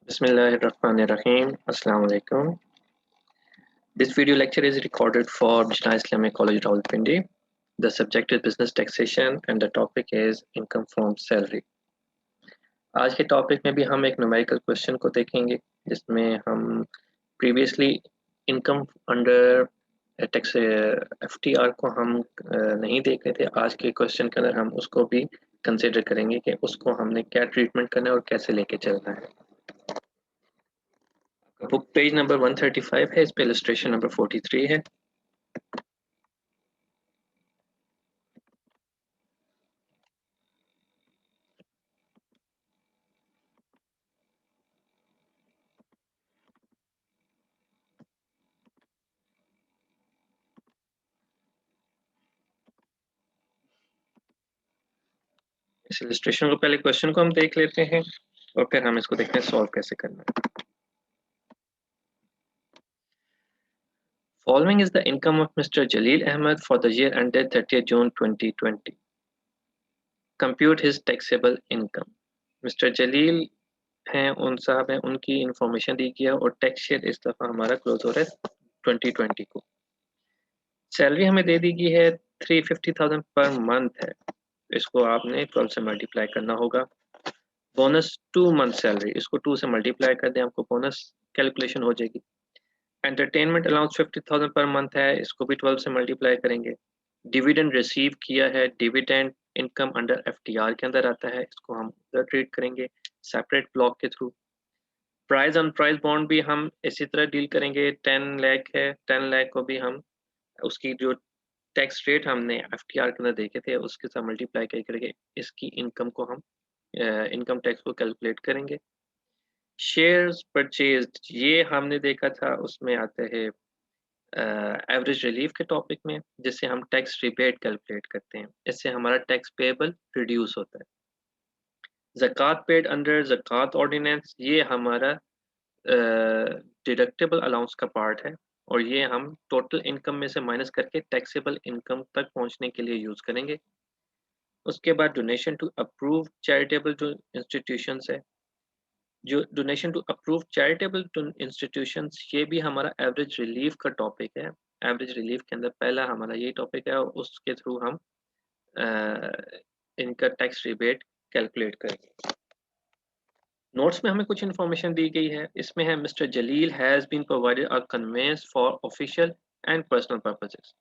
Bismillahirrahmanirrahim. Assalamu alaikum. This video lecture is recorded for Jannah Islamic College Rawalpindi. The subject is business taxation and the topic is income from salary. आज के topic में भी हम एक numerical question को देखेंगे जिसमें हम previously income under tax FTR को हम नहीं देख रहे थे। आज के क्वेश्चन के अंदर हम उसको भी कंसिडर करेंगे कि उसको हमने क्या ट्रीटमेंट करना है और कैसे लेके चलना है। बुक पेज नंबर 135 है, इस पे इलस्ट्रेशन नंबर 43 है। इस इलस्ट्रेशन को पहले क्वेश्चन को हम देख लेते हैं और फिर हम इसको देखते हैं सॉल्व कैसे करना है। Following is the income of Mr. Jalil Ahmed for the year ended 30th June 2020. Compute his taxable income. Mr. Jalil हैं, उन साहब हैं, उनकी इंफॉर्मेशन दी गई है और टैक्स शेयर इस दफा हमारा क्लोज हो रहा है 2020 को। सैलरी हमें दे दी गई है 350,000 पर मंथ है, इसको आपने 12 से मल्टीप्लाई करना होगा। बोनस 2 मंथ सैलरी, इसको 2 से मल्टीप्लाई कर दें, आपको बोनस कैलकुलेशन हो जाएगी। एंटरटेनमेंट अलाउंस 50,000 पर मंथ है, इसको भी 12 से मल्टीप्लाई करेंगे। डिविडेंड रिसीव किया है, डिविडेंड इनकम अंडर एफटीआर के अंदर आता है, इसको हम उधर ट्रीट करेंगे सेपरेट ब्लॉक के through. Price on price bond भी हम इसी तरह डील करेंगे। 10 लाख है, 10 लाख को भी हम उसकी जो टैक्स रेट हमने एफटीआर के अंदर देखे थे उसके साथ मल्टीप्लाई करके इसकी इनकम को हम इनकम टैक्स को कैलकुलेट करेंगे। शेयर्स परचेज्ड ये हमने देखा था, उसमें आते हैं एवरेज रिलीफ के टॉपिक में, जिससे हम टैक्स रिबेट कैलकुलेट करते हैं, इससे हमारा टैक्स पेएबल रिड्यूस होता है। ज़कात पेड अंडर ज़कात ऑर्डिनेंस ये हमारा डिडक्टेबल अलाउंस का पार्ट है और ये हम टोटल इनकम में से माइनस करके टैक्सेबल इनकम तक पहुंचने के लिए यूज करेंगे। उसके बाद डोनेशन टू अप्रूव चैरिटेबल जो इंस्टीट्यूशंस है, जो donation to approve charitable institutions ये भी हमारा एवरेज रिलीफ का टॉपिक है। एवरेज रिलीफ के अंदर पहला हमारा ये टॉपिक है और उसके थ्रू हम इनका टैक्स रिबेट कैलकुलेट करेंगे। नोट्स में हमें कुछ इन्फॉर्मेशन दी गई है, इसमें है mister Jalil has been provided a conveyance for official and personal purposes.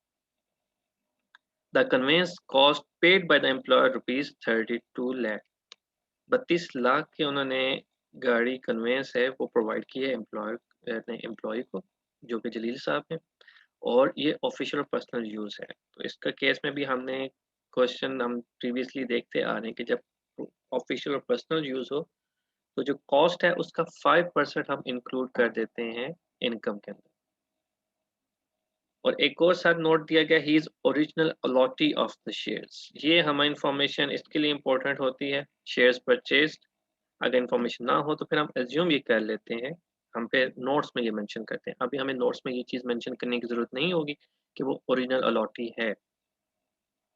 The conveyance cost paid by the employer rupees 32 lakh. 32 lakh की उन्होंने गाड़ी कन्वेंस है वो प्रोवाइड की है एम्प्लॉयर ने एम्प्लॉय को, जो कि जलील साहब हैं, और ये ऑफिशियल और पर्सनल यूज है। तो इसका केस में भी हमने क्वेश्चन हम प्रीवियसली देखते आ रहे हैं कि जब ऑफिशियल और पर्सनल यूज हो तो जो कॉस्ट है उसका 5% हम इंक्लूड कर देते हैं इनकम के अंदर। और एक और साथ नोट दिया गया, he is original allottee of the shares. ये हमारी इंफॉर्मेशन इसके लिए इंपॉर्टेंट होती है, शेयर्स परचेज्ड अगर इंफॉर्मेशन ना हो तो फिर हम एज्यूम ये कर लेते हैं, हम फिर नोट्स में ये मेंशन करते हैं। अभी हमें नोट्स में ये चीज़ मेंशन करने की जरूरत नहीं होगी कि वो ओरिजिनल अलॉटी है।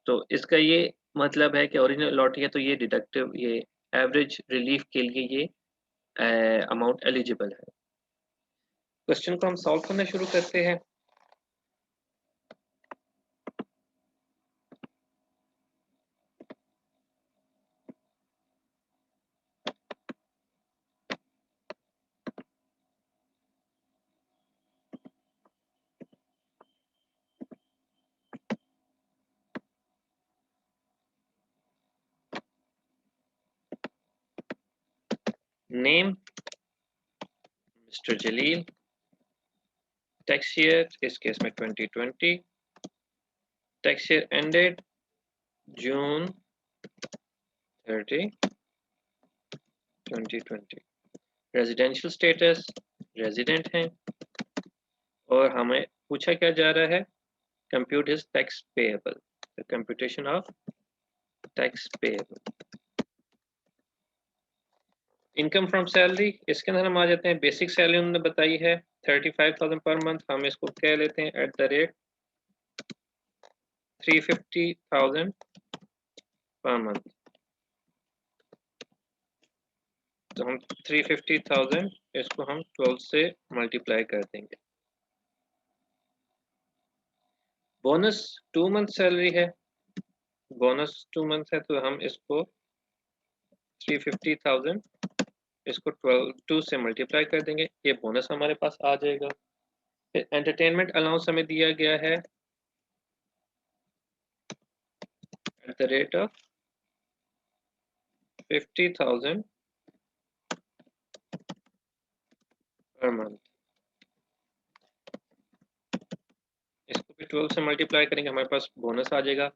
तो इसका ये मतलब है कि ओरिजिनल अलॉटी है तो ये डिडक्टिव, ये एवरेज रिलीफ के लिए ये अमाउंट एलिजिबल है। क्वेश्चन को हम सॉल्व करना शुरू करते हैं। नेम मिस्टर जलील, टैक्स ईयर इस केस में 2020, टैक्स ईयर एंडेड जून 30 2020, रेजिडेंशियल स्टेटस रेजिडेंट हैं और हमें पूछा क्या जा रहा है, compute his tax payable, the computation of tax payable. Income from salary, इसके अंदर हम आ जाते हैं। बेसिक सैलरी उन्होंने बताई है 35,000 पर मंथ, हम इसको कह लेते हैं at the rate 350,000 per month. तो हम 350,000 इसको हम 12 से मल्टीप्लाई कर देंगे। बोनस 2 मंथ सैलरी है, बोनस 2 मंथ है, तो हम इसको 350,000 इसको 2 से मल्टीप्लाई कर देंगे, ये बोनस हमारे पास आ जाएगा। फिर एंटरटेनमेंट अलाउंस हमें दिया गया है at the rate of 50,000 per month. इसको भी 12 से मल्टीप्लाई करेंगे, हमारे पास बोनस आ जाएगा।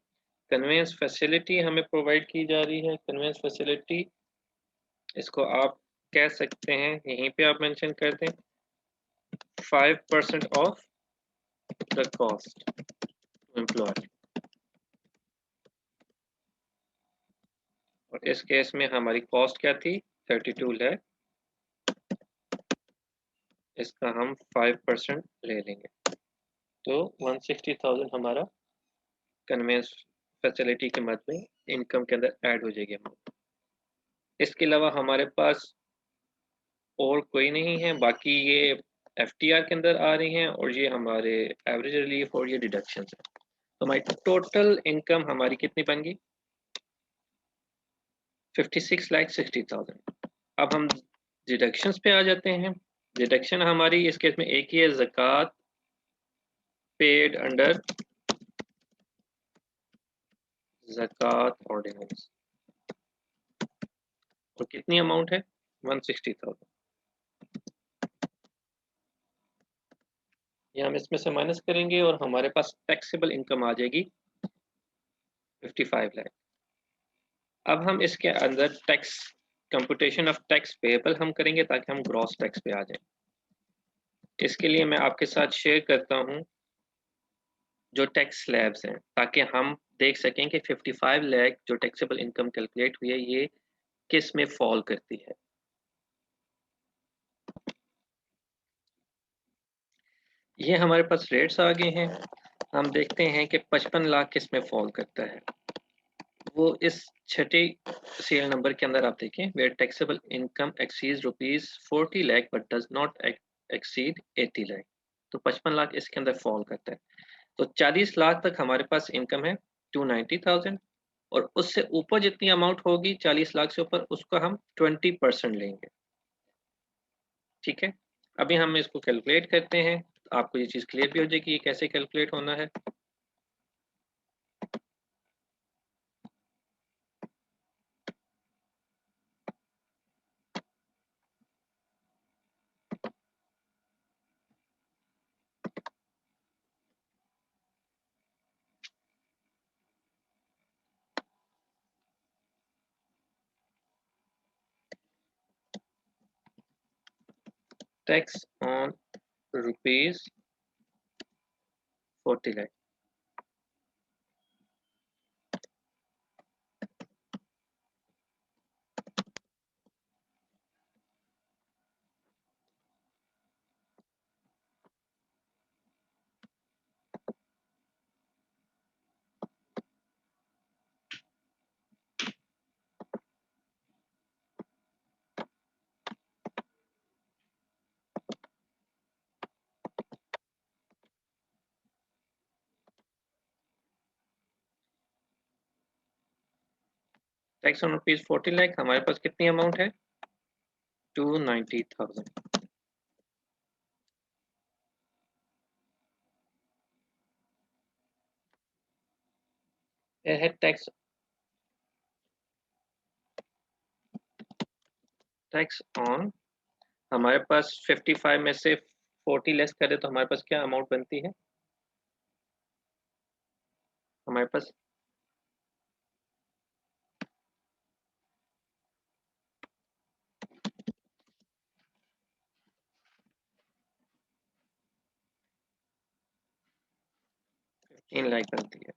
कन्वेंस फैसिलिटी हमें प्रोवाइड की जा रही है, कन्वेंस फैसिलिटी इसको आप कह सकते हैं, यहीं पे आप मेंशन कर दें 5% of the cost to employ. और इस केस में हमारी कॉस्ट क्या थी, 32 लाख, इसका हम 5% ले लेंगे, तो 160,000 हमारा कन्वेंस फैसिलिटी के मद में इनकम के अंदर ऐड हो जाएगी अमाउंट। इसके अलावा हमारे पास और कोई नहीं है, बाकी ये एफटीआर के अंदर आ रही हैं और ये हमारे एवरेज रिलीफ और ये डिडक्शंस है। तो हमारी टोटल इनकम हमारी कितनी बन गई, 56,60,000। अब हम डिडक्शंस पे आ जाते हैं। डिडक्शन हमारी इस केस में एक ही है, ज़कात पेड अंडर ज़कात ऑर्डिनेंस, तो कितनी अमाउंट है, 160,000। ये हम इसमें से माइनस करेंगे और हमारे पास टैक्सेबल इनकम आ जाएगी 55 लाख। अब हम इसके अंदर tax computation of tax payable हम करेंगे ताकि हम ग्रॉस टैक्स पे आ जाएं। इसके लिए मैं आपके साथ शेयर करता हूं जो टैक्स स्लैब्स हैं, ताकि हम देख सकें कि 55 लाख जो टैक्सेबल इनकम कैलकुलेट हुई है ये किस में फॉल करती है। ये हमारे पास रेट्स आ गए हैं, हम देखते हैं कि 55 लाख किस में फॉल करता है। वो इस छठे सीरियल नंबर के अंदर आप देखें, where taxable income exceeds ₹40 lakh but does not exceed 80 lakh, तो 55 लाख इसके अंदर फॉल करता है। तो 40 लाख तक हमारे पास इनकम है 290,000, और उससे ऊपर जितनी अमाउंट होगी 40 लाख से ऊपर उसका हम 20% लेंगे। ठीक है, अभी हम इसको कैलकुलेट करते हैं, आपको ये चीज़ क्लियर भी हो जाएगी ये कैसे कैलकुलेट होना है। Tax on ₹40 lakh. Tax on ₹40 lakh, हमारे पास कितनी अमाउंट है, 290,000। यह है टैक्स टैक्स ऑन, हमारे पास 55 में से 40 लेस करें तो हमारे पास क्या अमाउंट बनती है, हमारे पास 15 लाख बनती है।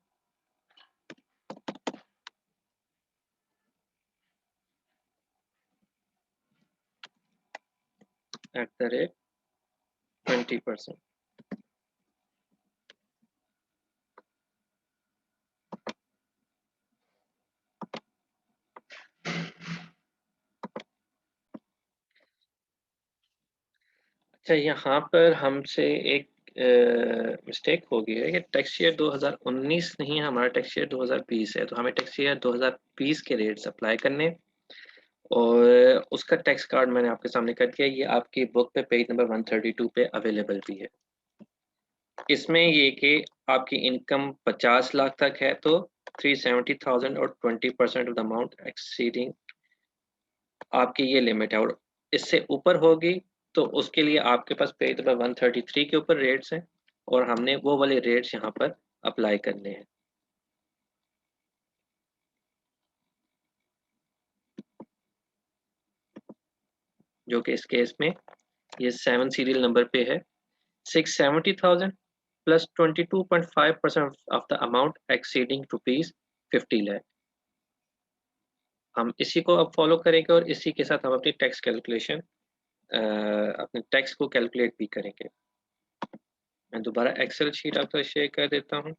At the rate 20%। अच्छा, यहाँ पर हमसे एक मिस्टेक हो गई है कि टैक्स ईयर 2019 नहीं है, हमारा टैक्स ईयर 2020 है, तो हमें टैक्स ईयर 2020 के रेट्स अप्लाई करने, और उसका टैक्स कार्ड मैंने आपके सामने कर दिया। ये आपकी बुक पे पेज नंबर 132 पे अवेलेबल भी है। इसमें ये कि आपकी इनकम 50 लाख तक है तो 370,000 और 20% ऑफ द अमाउंट एक्सीडिंग आपकी ये लिमिट है, और इससे ऊपर होगी तो उसके लिए आपके पास पेज नंबर 133 के ऊपर रेट्स हैं, और हमने वो वाले रेट्स यहाँ पर अप्लाई करने हैं। जो कि इस केस में ये 7 सीरियल नंबर पे है। 670,000 plus 22.5% of the amount exceeding ₹50 lakh. हम इसी को अब फॉलो करेंगे और इसी के साथ हम अपनी टैक्स कैलकुलेशन अपने टैक्स को कैलकुलेट भी करेंगे। मैं दोबारा एक्सेल शीट आपको शेयर कर देता हूँ।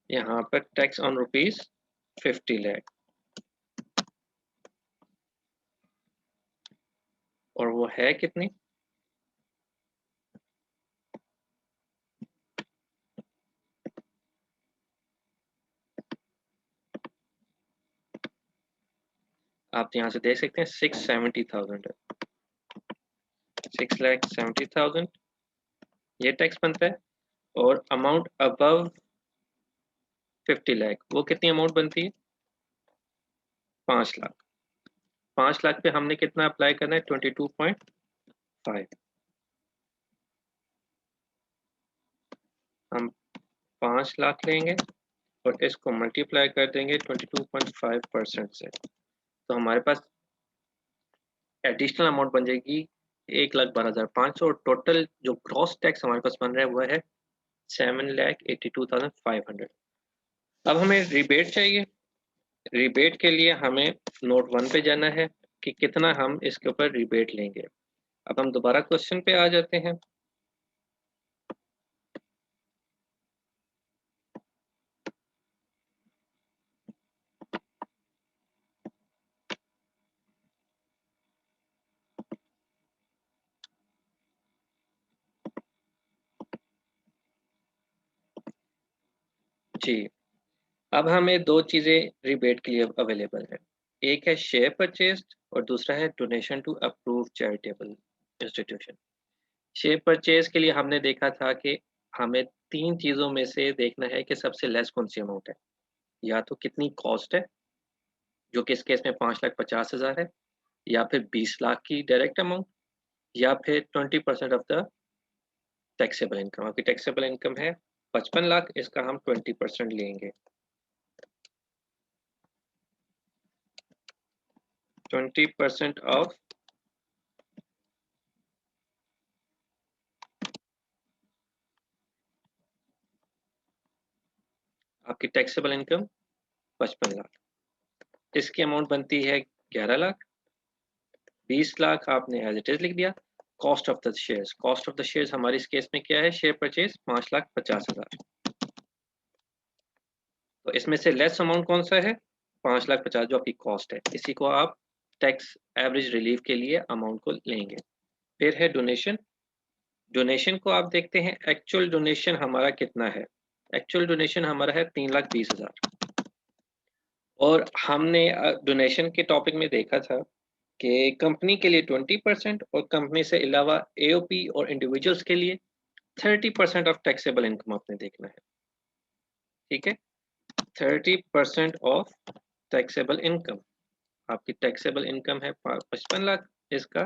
यहाँ पर टैक्स ऑन ₹50 लाख, और वो है कितनी? आप यहाँ से देख सकते हैं 670,000 है। 6,70,000 ये टैक्स बनता है, और अमाउंट अबव 50 लाख वो कितनी अमाउंट बनती है? 5 लाख। 5 लाख पे हमने कितना अप्लाई करना है? 22.5। हम 5 लाख लेंगे और इसको मल्टीप्लाई कर देंगे 22.5% से, तो हमारे पास एडिशनल अमाउंट बन जाएगी 1,12,500, और टोटल जो ग्रॉस टैक्स हमारे पास बन रहा है वो है 7,82,500। अब हमें रिबेट चाहिए। रिबेट के लिए हमें नोट 1 पे जाना है कि कितना हम इसके ऊपर रिबेट लेंगे। अब हम दोबारा क्वेश्चन पे आ जाते हैं। जी, अब हमें दो चीजें रिबेट के लिए अवेलेबल है। एक है शेयर परचेज्ड और दूसरा है donation to approve charitable institution. Share purchase के लिए हमने देखा था कि हमें तीन चीजों में से देखना है कि सबसे लेस कौन सी अमाउंट है। या तो कितनी कॉस्ट है, जो कि इस केस में 5,50,000 है, या फिर 20 लाख की डायरेक्ट अमाउंट, या फिर 20% ऑफ द टैक्सेबल इनकम। आपकी टैक्सेबल इनकम है 55 लाख, इसका हम 20% लेंगे। 20% ऑफ आपकी टैक्सेबल इनकम 55 लाख, इसकी अमाउंट बनती है 11 लाख। 20 लाख आपने एज इट इज लिख दिया। Cost of the shares, cost of the shares हमारी इस केस में क्या है? Share purchase 5,50,000। तो इसमें से लेस अमाउंट कौन सा है? 5,50,000 जो आपकी कॉस्ट है, इसी को आप टैक्स एवरेज रिलीफ के लिए अमाउंट को लेंगे। फिर है डोनेशन। डोनेशन को आप देखते हैं एक्चुअल डोनेशन हमारा कितना है। एक्चुअल डोनेशन हमारा है 3,20,000, और हमने डोनेशन के टॉपिक में देखा था कि कंपनी के लिए 20% और कंपनी से अलावा एओपी और इंडिविजुअल्स के लिए 30% ऑफ टैक्सेबल इनकम आपने देखना है। ठीक है, 30% ऑफ टैक्सेबल इनकम। आपकी टैक्सेबल इनकम है 55 लाख, इसका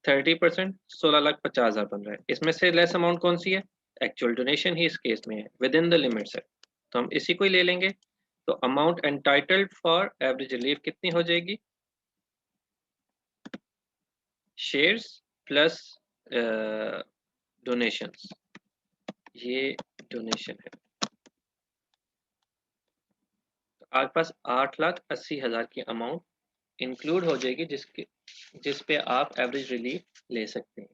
30% 16,50,000 बन रहा है। इसमें से लेस अमाउंट कौन सी है? एक्चुअल डोनेशन ही इस केस में है, विद इन द लिमिट्स है, तो हम इसी को ही ले लेंगे। तो amount entitled for average relief कितनी हो जाएगी? शेयर्स प्लस डोनेशंस, ये डोनेशन है। तो आपके पास 8,80,000 की अमाउंट इंक्लूड हो जाएगी जिस पे आप एवरेज रिलीफ ले सकते हैं।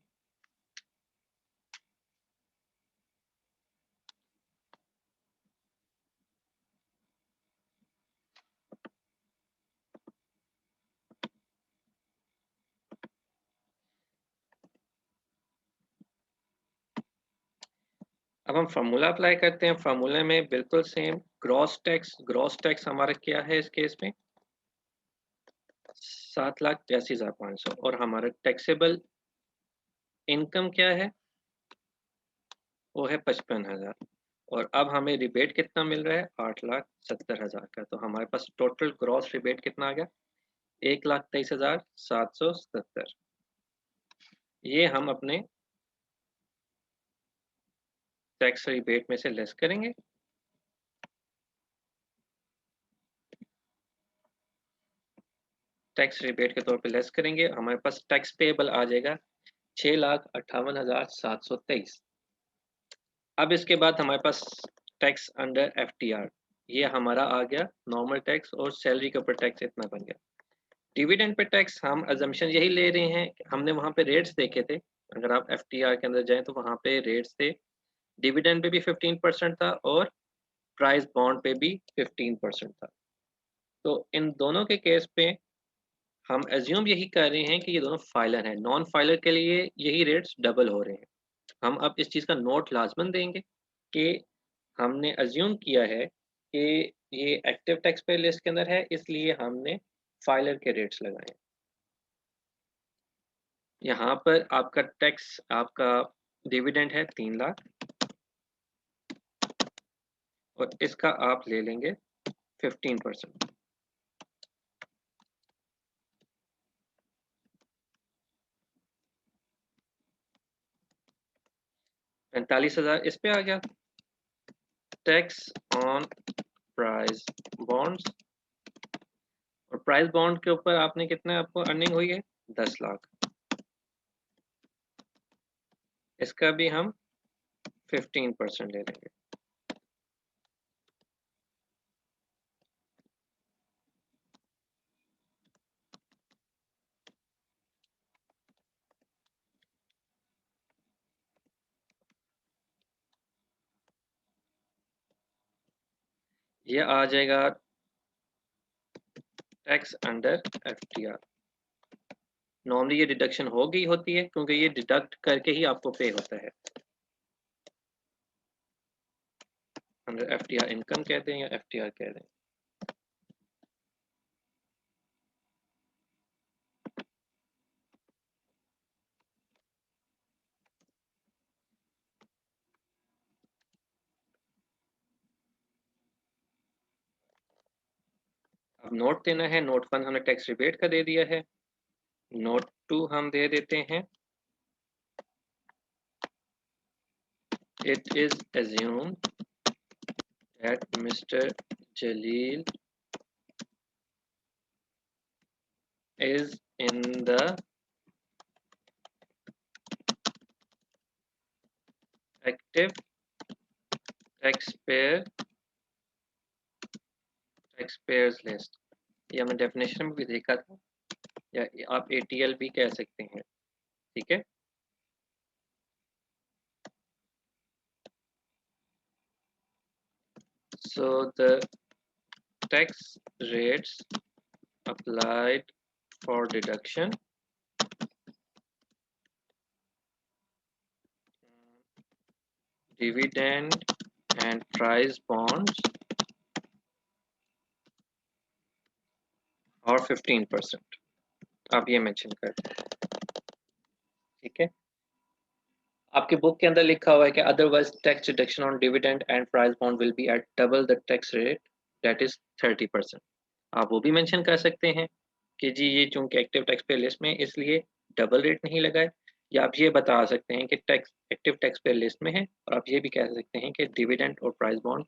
अब हम फार्मूला अप्लाई करते हैं। फार्मूले में बिल्कुल सेम ग्रॉस टैक्स हमारा क्या है इस केस में 7,82,500 और हमारा टैक्सेबल इनकम क्या है वो है 55,000 और अब हमें रिबेट कितना मिल रहा है 8,70,000 का। तो हमारे पास टोटल ग्रॉस रिबेट कितना आ गया 1,23,770। ये हम अपने टैक्स रिबेट में से लेस करेंगे। टैक्स रिबेट के तौर पे लेस करेंगे, हमारे पास टैक्स पेएबल आ जाएगा 6,58,723। अब इसके बाद हमारे पास टैक्स अंडर एफटीआर, ये हमारा आ गया नॉर्मल टैक्स और सैलरी के ऊपर टैक्स इतना बन गया। डिविडेंड पे टैक्स हम अजम्पशन यही ले रहे हैं, हमने वहां पे रेट्स देखे थे। अगर आप एफटीआर के अंदर जाएं तो वहां पे रेट्स थे, डिविडेंड पे भी 15% था और प्राइस बॉन्ड पे भी 15% था। तो इन दोनों के केस पे हम एज्यूम यही कर रहे हैं कि ये दोनों फाइलर हैं। नॉन फाइलर के लिए यही रेट्स डबल हो रहे हैं। हम अब इस चीज़ का नोट लाजमन देंगे कि हमने एज्यूम किया है कि ये एक्टिव टैक्स पे लिस्ट के अंदर है, इसलिए हमने फाइलर के रेट्स लगाए। यहाँ पर आपका टैक्स, आपका डिविडेंड है 3 लाख और इसका आप ले लेंगे 15%। 45,000 इस पे आ गया। टैक्स ऑन प्राइस बॉन्ड्स, और प्राइस बॉन्ड के ऊपर आपने कितना आपको अर्निंग हुई है 10 लाख, इसका भी हम 15% ले लेंगे। ये आ जाएगा टैक्स अंडर एफटीआर। नॉर्मली ये डिडक्शन हो गई होती है क्योंकि ये डिडक्ट करके ही आपको पे होता है। अंडर एफटीआर इनकम कहते हैं या एफटीआर कहते हैं। अब नोट देना है। नोट 1 हमने टैक्स रिबेट का दे दिया है। नोट 2 हम दे देते हैं, it is assumed that Mr. Jalil is in the active taxpayers list। ये हमने डेफिनेशन में भी देखा था, या आप ATL भी कह सकते हैं। ठीक है, so the tax rates applied for deduction dividend and price bonds और 15%, आप ये मेंशन कर दें। ठीक है, आपके बुक के अंदर लिखा हुआ है कि otherwise tax deduction on dividend and price bond will be at double the tax rate, that is 30%। आप वो भी मेंशन कर सकते हैं कि जी ये चूंकि एक्टिव टैक्स पे लिस्ट में इसलिए डबल रेट नहीं लगाए, या आप ये बता सकते हैं कि टैक्स एक्टिव टैक्स पे लिस्ट में है, और आप ये भी कह सकते हैं कि डिविडेंड और प्राइस बॉन्ड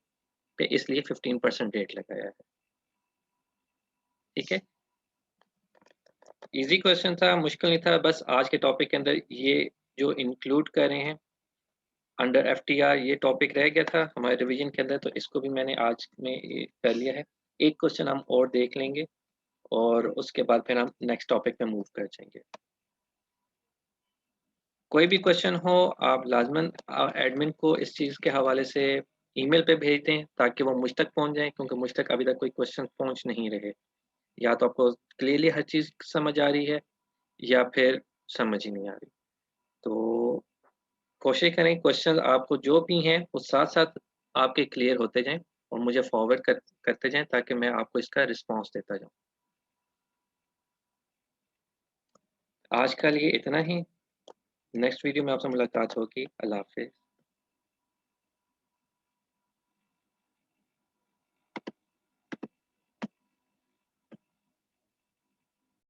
पे इसलिए 15% रेट लगाया है। ठीक है, इजी क्वेश्चन था, मुश्किल नहीं था। बस आज के टॉपिक के अंदर ये जो इंक्लूड कर रहे हैं अंडर एफटीआर, ये टॉपिक रह गया था हमारे रिवीजन के अंदर, तो इसको भी मैंने आज में कर लिया है। एक क्वेश्चन हम और देख लेंगे और उसके बाद फिर हम नेक्स्ट टॉपिक पे मूव कर जाएंगे। कोई भी क्वेश्चन हो आप लाजमन एडमिन को इस चीज़ के हवाले से ईमेल पे भेज दें ताकि वो मुझ तक पहुंच जाए, क्योंकि मुझ तक अभी तक कोई क्वेश्चन पहुंच नहीं रहे। या तो आपको क्लियरली हर चीज़ समझ आ रही है या फिर समझ ही नहीं आ रही। तो कोशिश करें क्वेश्चन आपको जो भी हैं वो साथ-साथ आपके क्लियर होते जाएँ और मुझे फॉरवर्ड करते जाएँ ताकि मैं आपको इसका रिस्पॉन्स देता जाऊँ। आज के लिए इतना ही, नेक्स्ट वीडियो में आपसे मुलाकात होगी। अल्लाह हाफ़िज़।